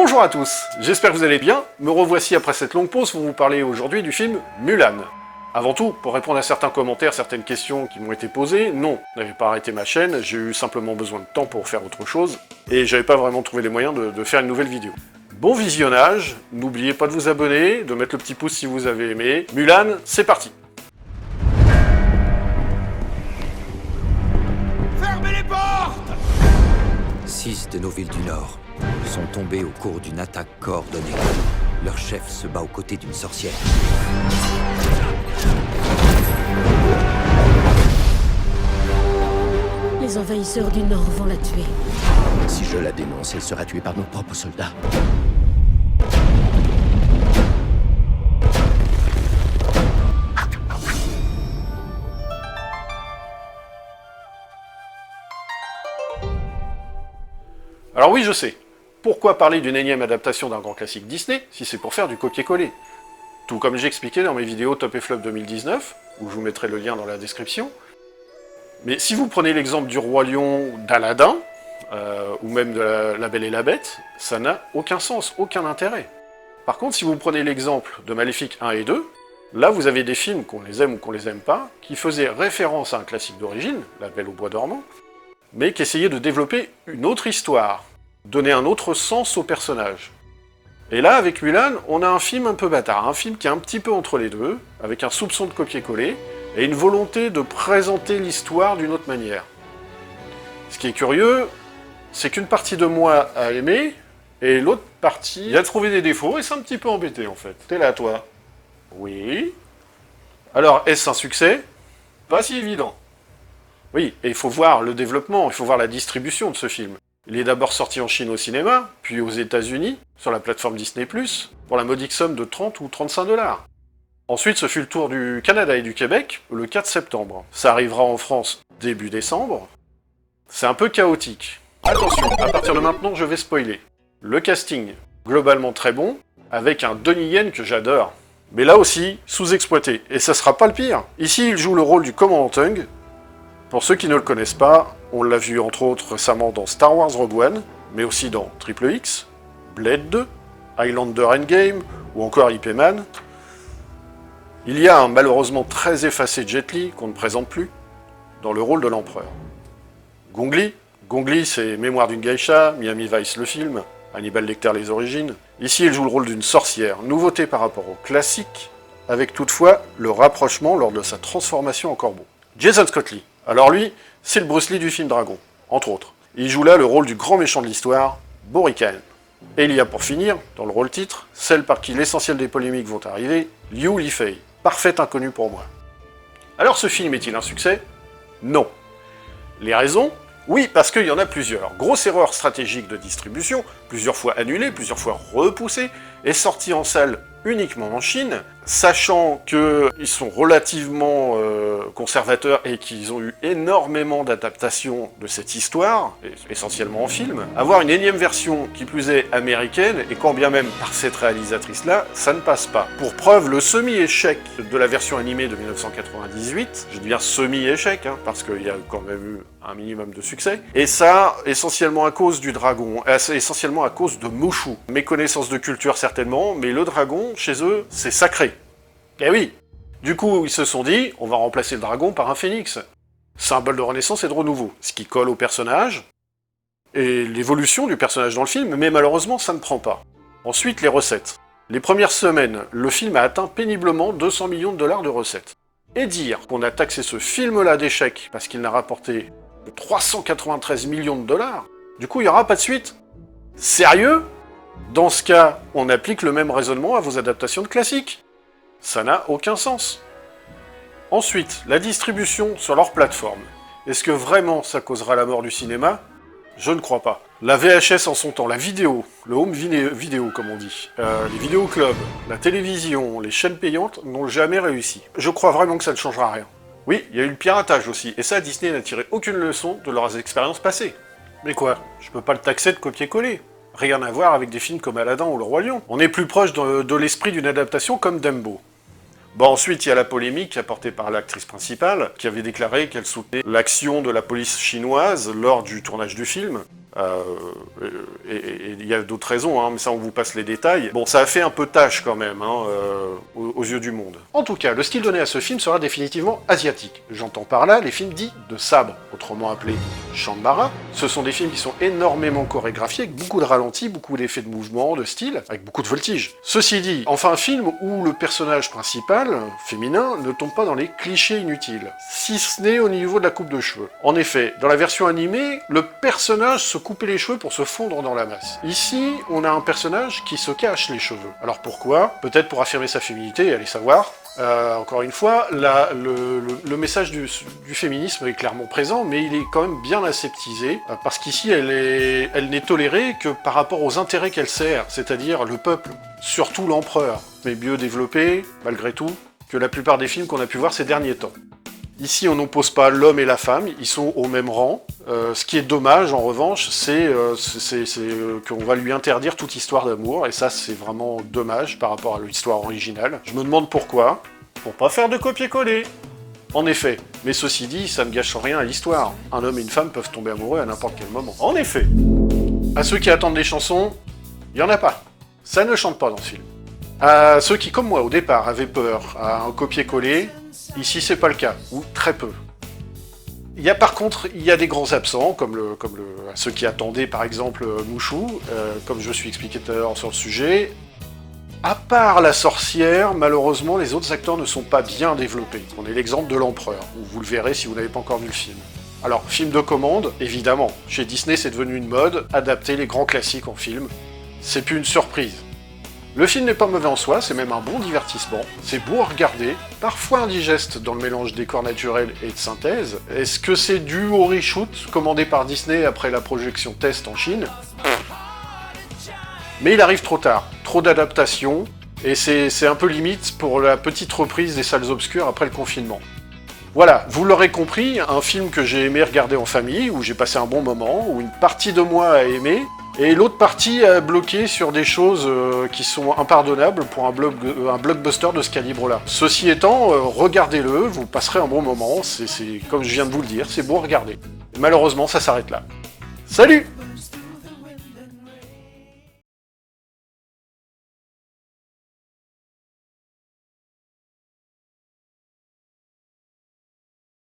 Bonjour à tous, j'espère que vous allez bien. Me revoici après cette longue pause pour vous parler aujourd'hui du film Mulan. Avant tout, pour répondre à certains commentaires, certaines questions qui m'ont été posées, non, je n'avais pas arrêté ma chaîne, j'ai eu simplement besoin de temps pour faire autre chose, et j'avais pas vraiment trouvé les moyens de faire une nouvelle vidéo. Bon visionnage, n'oubliez pas de vous abonner, de mettre le petit pouce si vous avez aimé. Mulan, c'est parti. Fermez les portes! 6 de nos villes du Nord sont tombées au cours d'une attaque coordonnée. Leur chef se bat aux côtés d'une sorcière. Les envahisseurs du Nord vont la tuer. Si je la dénonce, elle sera tuée par nos propres soldats. Alors oui, je sais. Pourquoi parler d'une énième adaptation d'un grand classique Disney, si c'est pour faire du copier-coller? Tout comme j'ai expliqué dans mes vidéos Top et Flop 2019, où je vous mettrai le lien dans la description. Mais si vous prenez l'exemple du Roi Lion d'Aladin, ou même de la Belle et la Bête, ça n'a aucun sens, aucun intérêt. Par contre, si vous prenez l'exemple de Maléfique 1 et 2, là vous avez des films, qu'on les aime ou qu'on les aime pas, qui faisaient référence à un classique d'origine, La Belle au bois dormant, mais qui essayaient de développer une autre histoire, donner un autre sens au personnage. Et là, avec Mulan, on a un film un peu bâtard, un film qui est un petit peu entre les deux, avec un soupçon de copier-coller, et une volonté de présenter l'histoire d'une autre manière. Ce qui est curieux, c'est qu'une partie de moi a aimé, et l'autre partie a trouvé des défauts, et c'est un petit peu embêté en fait. T'es là, toi? Oui. Alors, est-ce un succès? Pas si évident. Oui, et il faut voir le développement, il faut voir la distribution de ce film. Il est d'abord sorti en Chine au cinéma, puis aux États-Unis, sur la plateforme Disney+, pour la modique somme de 30 ou 35 $. Ensuite, ce fut le tour du Canada et du Québec, le 4 septembre. Ça arrivera en France début décembre. C'est un peu chaotique. Attention, à partir de maintenant, je vais spoiler. Le casting, globalement très bon, avec un Donnie Yen que j'adore. Mais là aussi, sous-exploité, et ça sera pas le pire. Ici, il joue le rôle du commandant Tung. Pour ceux qui ne le connaissent pas, on l'a vu entre autres récemment dans Star Wars Rogue One, mais aussi dans Triple X, Blade 2, Highlander Endgame, ou encore Ip Man. Il y a un malheureusement très effacé Jet Li, qu'on ne présente plus, dans le rôle de l'empereur. Gong Li, c'est Mémoire d'une geisha, Miami Vice le film, Hannibal Lecter les origines. Ici, il joue le rôle d'une sorcière, nouveauté par rapport au classique, avec toutefois le rapprochement lors de sa transformation en corbeau. Jason Scott Lee. Alors lui, c'est le Bruce Lee du film Dragon, entre autres. Il joue là le rôle du grand méchant de l'histoire, Borican. Et il y a pour finir, dans le rôle titre, celle par qui l'essentiel des polémiques vont arriver, Liu Lifei, parfait inconnu pour moi. Alors ce film est-il un succès? Non. Les raisons? Oui, parce qu'il y en a plusieurs. Grosse erreur stratégique de distribution, plusieurs fois annulée, plusieurs fois repoussée, est sortie en salle uniquement en Chine, sachant qu'ils sont relativement conservateurs et qu'ils ont eu énormément d'adaptations de cette histoire, essentiellement en film. Avoir une énième version, qui plus est américaine, et quand bien même par cette réalisatrice-là, ça ne passe pas. Pour preuve, le semi-échec de la version animée de 1998, je dis bien semi-échec, hein, parce qu'il y a quand même eu un minimum de succès, et ça, essentiellement à cause du dragon, essentiellement à cause de Mushu. Méconnaissance de culture certainement, mais le dragon, chez eux, c'est sacré. Eh oui. Du coup, ils se sont dit, on va remplacer le dragon par un phénix. Symbole de renaissance et de renouveau, ce qui colle au personnage, et l'évolution du personnage dans le film, mais malheureusement, ça ne prend pas. Ensuite, les recettes. Les premières semaines, le film a atteint péniblement 200 millions de dollars de recettes. Et dire qu'on a taxé ce film-là d'échec parce qu'il n'a rapporté que 393 millions de dollars, du coup, il n'y aura pas de suite. Sérieux? Dans ce cas, on applique le même raisonnement à vos adaptations de classiques. Ça n'a aucun sens. Ensuite, la distribution sur leur plateforme. Est-ce que vraiment ça causera la mort du cinéma? Je ne crois pas. La VHS en son temps, la vidéo, le home vidéo comme on dit, les vidéoclubs, la télévision, les chaînes payantes n'ont jamais réussi. Je crois vraiment que ça ne changera rien. Oui, il y a eu le piratage aussi, et ça, Disney n'a tiré aucune leçon de leurs expériences passées. Mais quoi? Je peux pas le taxer de copier-coller. Rien à voir avec des films comme Aladin ou Le Roi Lion. On est plus proche de l'esprit d'une adaptation comme Dumbo. Bon, ensuite, il y a la polémique apportée par l'actrice principale, qui avait déclaré qu'elle soutenait l'action de la police chinoise lors du tournage du film. Et il y a d'autres raisons, hein, mais ça on vous passe les détails. Bon, ça a fait un peu tâche quand même, hein, aux yeux du monde. En tout cas, le style donné à ce film sera définitivement asiatique. J'entends par là les films dits de sabre, autrement appelés Shanbara. Ce sont des films qui sont énormément chorégraphiés, avec beaucoup de ralentis, beaucoup d'effets de mouvement, de style, avec beaucoup de voltige. Ceci dit, enfin un film où le personnage principal, féminin, ne tombe pas dans les clichés inutiles, si ce n'est au niveau de la coupe de cheveux. En effet, dans la version animée, le personnage se coupait les cheveux pour se fondre dans la masse. Ici, on a un personnage qui se cache les cheveux. Alors pourquoi? Peut-être pour affirmer sa féminité, allez savoir. Encore une fois, le message du féminisme est clairement présent, mais il est quand même bien aseptisé, parce qu'ici, elle n'est tolérée que par rapport aux intérêts qu'elle sert, c'est-à-dire le peuple, surtout l'empereur, mais mieux développé, malgré tout, que la plupart des films qu'on a pu voir ces derniers temps. Ici, on n'oppose pas l'homme et la femme, ils sont au même rang. Ce qui est dommage, en revanche, c'est qu'on va lui interdire toute histoire d'amour, et ça, c'est vraiment dommage par rapport à l'histoire originale. Je me demande pourquoi. Pour pas faire de copier-coller. En effet, mais ceci dit, ça ne gâche rien à l'histoire. Un homme et une femme peuvent tomber amoureux à n'importe quel moment. En effet. À ceux qui attendent des chansons, il y en a pas. Ça ne chante pas dans ce film. À ceux qui, comme moi, au départ, avaient peur à un copier-coller, ici c'est pas le cas, ou très peu. Par contre, il y a des grands absents, comme ceux qui attendaient par exemple Mouchou, comme je suis expliqué tout à l'heure sur le sujet. À part la sorcière, malheureusement, les autres acteurs ne sont pas bien développés. On est l'exemple de l'empereur, où vous le verrez si vous n'avez pas encore vu le film. Alors, film de commande, évidemment. Chez Disney, c'est devenu une mode, adapter les grands classiques en film. C'est plus une surprise. Le film n'est pas mauvais en soi, c'est même un bon divertissement, c'est beau à regarder, parfois indigeste dans le mélange décor naturel et de synthèse. Est-ce que c'est dû au reshoot commandé par Disney après la projection test en Chine? Mais il arrive trop tard, trop d'adaptations, et c'est un peu limite pour la petite reprise des salles obscures après le confinement. Voilà, vous l'aurez compris, un film que j'ai aimé regarder en famille, où j'ai passé un bon moment, où une partie de moi a aimé, et l'autre partie a bloqué sur des choses qui sont impardonnables pour un blockbuster de ce calibre-là. Ceci étant, regardez-le, vous passerez un bon moment, c'est comme je viens de vous le dire, c'est beau à regarder. Et malheureusement, ça s'arrête là. Salut!